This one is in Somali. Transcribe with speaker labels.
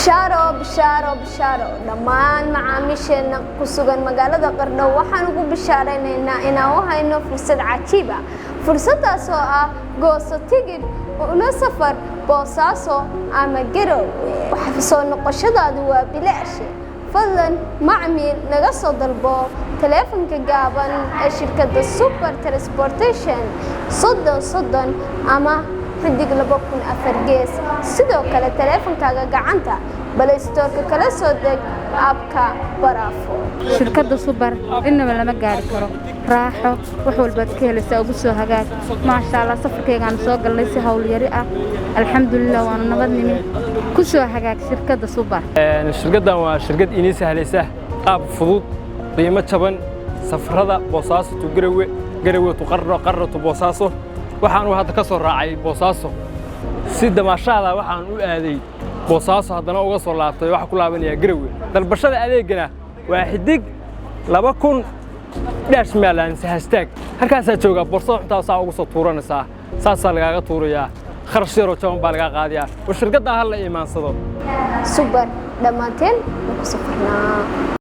Speaker 1: bishaaro dhammaan macaamiisheena ku sugan magaalada Qardho waxaan ugu bishaareynaa inaan u hayno fursad cajiib ah fursadaas oo ah gooso tigidh ula safar Boosaaso ama Garowe waxa soo noqoshadaadu waa bilaash fadlan macmiil naga soo dalbo telefoonka gaaban ee shirkadda Super Transportation 30 ama xidig 2004 gees sidoo kale telefoonkaaga gacanta bal istoorka kala soo deg aabka Barafo
Speaker 2: shirkadda Super inaba lama gaari karo raaxo wax walba ka helaysaa ugu soo hagaag ma sha Allah safarkaygaan soo galnay si hawl yari ah alxamdulillah waan nabadnimo ku soo hagaag shirkadda Super
Speaker 3: shirkaddan waa shirkad inii sahlaysa qaab fudud qiimo jaban safarada Boosaaso to Garowe to Qardho to Boosaaso waxaan hadda ka soo raacay Boosaaso si damaashaada waxaan u aaday Boosaaso haddana uga soo laabtay waxa ku laabanaya Garowe dalbashada adeegana waa xidig 2000 meelaan hashtag halkaas jooga borso inta saa ugu soo tuuranaysa saas lagaaga tuuraya kharash yar oo jaban baa laga qaadiyaa shirkadda hal la iimaansado
Speaker 1: Super dhamaanteen ku safarnaa